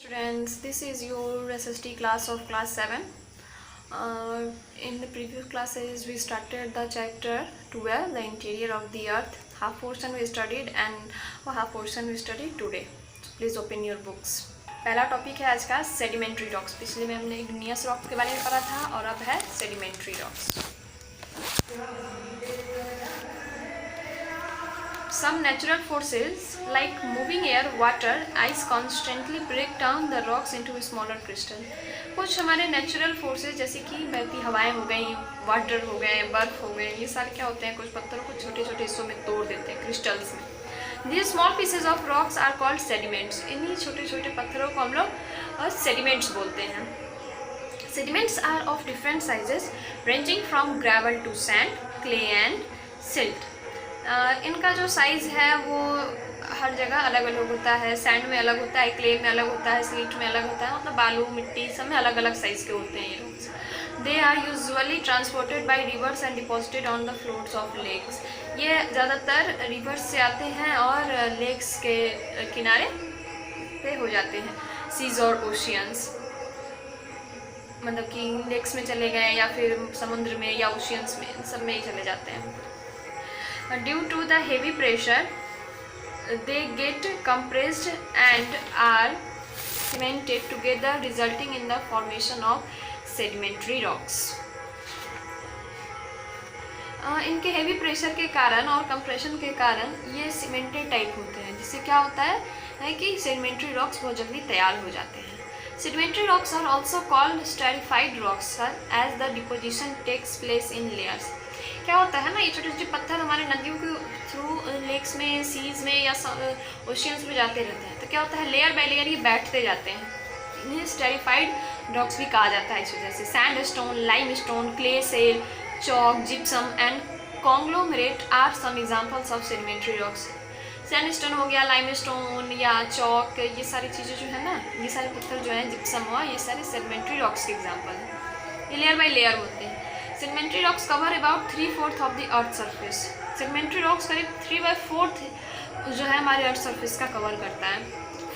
Students, this is your SST class of class 7. In the previous classes we started the chapter 12, the interior of the earth. Half portion we studied and half portion we studied today. So please open your books. पहला topic है आज का sedimentary rocks. पिछले में हमने igneous rocks के बारे में पढ़ा था और अब है sedimentary rocks. Some natural forces like moving air, water, ice constantly break down the rocks into smaller crystal. कुछ हमारे नेचुरल फोर्सेस जैसे कि बहती हवाएं हो गई, वाटर हो गए, बर्फ हो गए, ये सारे क्या होते हैं, कुछ पत्थरों को छोटे छोटे हिस्सों में तोड़ देते हैं क्रिस्टल्स में. These small pieces of rocks are called sediments. इन्हीं छोटे छोटे पत्थरों को हम लोग सेडिमेंट्स बोलते हैं. Sediments are of different sizes ranging from gravel to sand, clay and silt. इनका जो साइज़ है वो हर जगह अलग अलग होता है. सैंड में अलग होता है, क्ले में अलग होता है, सिल्ट में अलग होता है, मतलब बालू मिट्टी सब में अलग अलग साइज़ के होते हैं ये rocks. They are usually transported by rivers and deposited on the floats of lakes. ये ज़्यादातर रिवर्स से आते हैं और लेक्स के किनारे पे हो जाते हैं. सीज और ओशियंस, मतलब कि लेक्स में चले गए या फिर समुद्र में या ओशियंस में, सब में ही चले जाते हैं. Due to the heavy pressure, they get compressed and are cemented together, resulting in the formation of sedimentary rocks. इनके हेवी प्रेशर के कारण और कंप्रेशन के कारण ये सीमेंटेड टाइप होते हैं, जिससे क्या होता है कि सेडिमेंट्री रॉक्स बहुत जल्दी तैयार हो जाते हैं. Sedimentary rocks are also called stratified rocks as the deposition takes place in layers. क्या होता है ना, ये छोटे छोटे पत्थर हमारे नदियों के थ्रू लेक्स में, सीज में या ओशियंस में जाते रहते हैं, तो क्या होता है, लेयर बाय लेयर ये बैठते जाते हैं. इन्हें स्टेरिफाइड रॉक्स भी कहा जाता है इस वजह से. Sand stone, lime stone, clay shale, chalk, gypsum and conglomerate are some examples of sedimentary rocks. Sand stone हो गया, लाइम स्टोन या चॉक, ये सारी चीज़ें जो है ना, ये सारे पत्थर जो हैं, जिप्सम हुआ, ये सारे सेडिमेंट्री रॉक्स के एग्जाम्पल हैं. ये लेयर बाय लेयर होते हैं. Sedimentary rocks cover about 3/4 of the earth surface. Sedimentary rocks करीब 3/4 जो है हमारे अर्थ सरफेस का कवर करता है.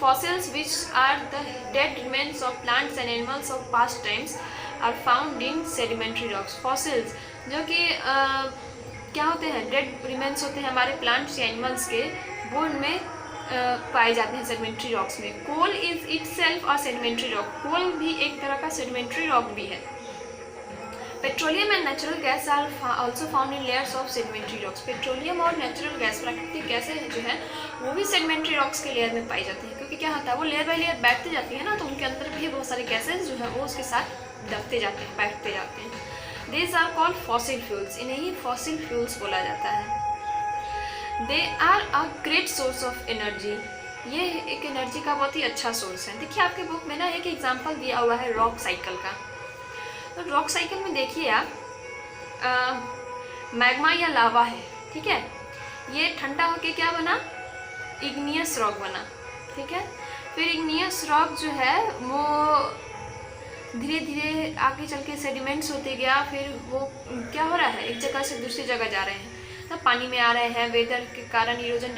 Fossils which are the dead remains of plants and animals of past times are found in sedimentary rocks. Fossils जो कि क्या होते हैं, डेड रिमेन्स होते हैं हमारे प्लांट्स या एनिमल्स के, वो इनमें पाए जाते हैं सेडिमेंट्री रॉक्स में. Coal is itself a sedimentary rock. Coal भी एक तरह का सेडिमेंट्री रॉक भी है. Petroleum and natural gas are also found in layers of sedimentary rocks. Petroleum और नेचुरल गैस, प्राकृतिक गैसें जो है वो भी सेडिमेंट्री रॉक्स के लेयर में पाई जाती हैं, क्योंकि क्या होता है, वो लेयर बाय लेयर बैठते जाती है ना, तो उनके अंदर भी बहुत सारे गैसेज जो है वो उसके साथ दबते जाते हैं, बैठते जाते हैं. These are called fossil fuels. इन्हें ही फॉसिल फ्यूल्स बोला जाता है. They are a great source of energy. ये एक एनर्जी का बहुत ही अच्छा सोर्स है. देखिए आपके बुक में ना एक एग्जाम्पल दिया हुआ है रॉक साइकिल का. तो रॉक साइकिल में देखिए आप, मैग्मा या लावा है, ठीक है, ये ठंडा होके क्या बना, इग्नियस रॉक बना, ठीक है. फिर इग्नियस रॉक जो है वो धीरे धीरे आगे चल के सेडिमेंट्स होते गया. फिर वो क्या हो रहा है, एक जगह से दूसरी जगह जा रहे हैं, तब पानी में आ रहे हैं, वेदर के कारण इरोजन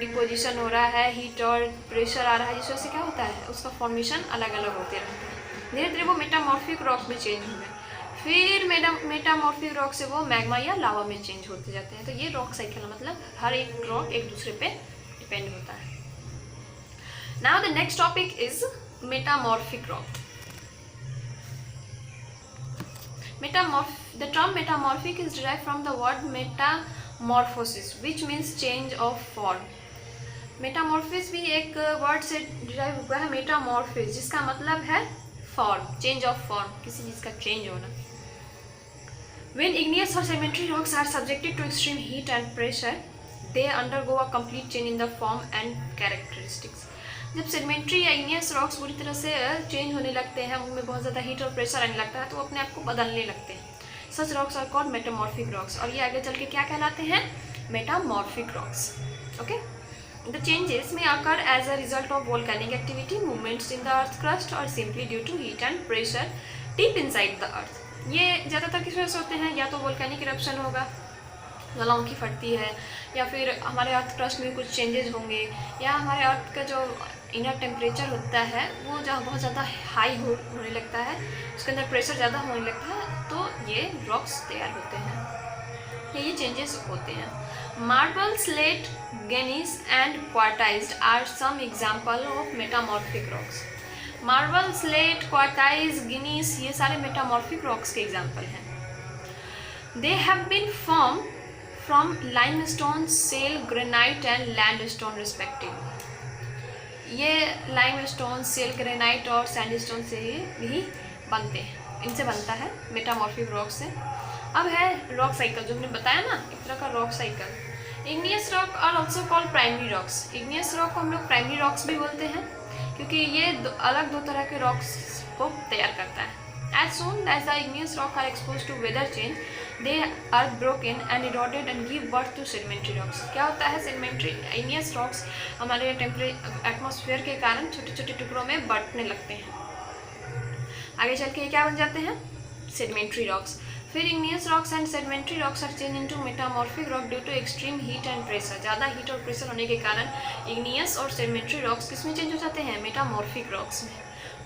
डिपोजिशन हो रहा है, हीट और प्रेशर आ रहा है, जिस वजह से क्या होता है, उसका फॉर्मेशन अलग अलग होते रहता है. धीरे धीरे वो मेटामॉर्फिक रॉक में चेंज हो गए. फिर मेटामॉर्फिक रॉक से वो मैग्मा या लावा में चेंज होते जाते हैं. तो ये रॉक साइकिल मतलब हर एक रॉक एक दूसरे पे डिपेंड होता है. Now the next topic is metamorphic rock. The term metamorphic is derived from the word metamorphosis, which means change of form. Metamorphosis भी एक वर्ड से डिराइव हुआ है, मेटामॉर्फिस, जिसका मतलब है फॉर्म, चेंज ऑफ फॉर्म, किसी चीज़ का चेंज होना. When igneous or sedimentary rocks are subjected to extreme heat and pressure, they undergo a complete change in the form and characteristics. जब सेडिमेंट्री या इग्नियस रॉक्स पूरी तरह से चेंज होने लगते हैं, उनमें बहुत ज़्यादा हीट और प्रेशर आने लगता है, तो वो अपने आप को बदलने लगते हैं. Such rocks are called metamorphic rocks. और ये आगे चल के क्या कहलाते हैं, metamorphic rocks. Okay. The changes may occur as a result of volcanic activity, movements in the earth crust, or simply due to heat and pressure deep inside the earth. ये ज़्यादातर किस वजह से होते हैं, या तो वोल्केनिक इरप्शन होगा, ज्वालामुखी फटती है, या फिर हमारे अर्थ क्रस्ट में कुछ चेंजेस होंगे, या हमारे अर्थ का जो इनर टेम्परेचर होता है वो जहाँ बहुत ज़्यादा हाई होने लगता है, उसके अंदर प्रेशर ज़्यादा होने लगता है, तो ये रॉक्स तैयार होते हैं, ये चेंजेस होते हैं। Marble, slate, gneiss and quartzite are some example of metamorphic rocks. Marble, slate, quartzite, gneiss ये सारे मेटामॉर्फिक रॉक्स के एग्जाम्पल हैं। They have been form from limestone, shale, granite and sandstone respectively. ये लाइमस्टोन, सेल, ग्रेनाइट और sandstone से ही बनते हैं, इनसे बनता है मेटामॉर्फिक रॉक से। अब है रॉक साइकिल, जो हमने बताया ना, एक तरह का rock cycle. Igneous rock are also called primary rocks. Igneous rock को हम लोग प्राइमरी रॉक्स भी बोलते हैं, क्योंकि ये अलग दो तरह के रॉक्स को तैयार करता है। As soon as the igneous rock are exposed to weather change, they are broken and eroded and give birth to sedimentary rocks. क्या होता है sedimentary igneous rocks हमारे एटमॉस्फेयर के कारण छोटे छोटे टुकड़ों में बंटने लगते हैं। आगे चल के ये क्या बन जाते हैं? sedimentary rocks. फिर igneous rocks and sedimentary rocks are changed into metamorphic rock due to extreme heat and pressure. ज़्यादा हीट और प्रेशर होने के कारण igneous और sedimentary rocks किस में चेंज हो जाते हैं? metamorphic rocks में।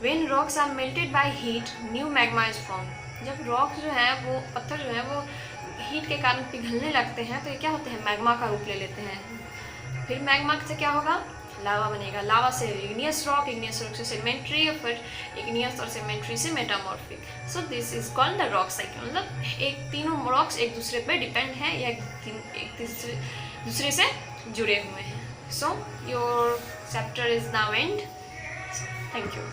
When rocks are melted by heat, new magma is formed. जब रॉक जो है वो पत्थर जो है वो हीट के कारण पिघलने लगते हैं तो ये क्या होते हैं? मैग्मा का रूप ले लेते हैं। फिर मैग्मा से क्या होगा? लावा बनेगा। लावा से इग्नियस रॉक से सेडिमेंट्री, और फिर इग्नियस और सेडिमेंट्री से metamorphic. So this is called the rock cycle. मतलब एक तीनों रॉक्स एक दूसरे पे डिपेंड हैं या एक दूसरे से जुड़े हुए हैं। So your chapter is now and. Thank you.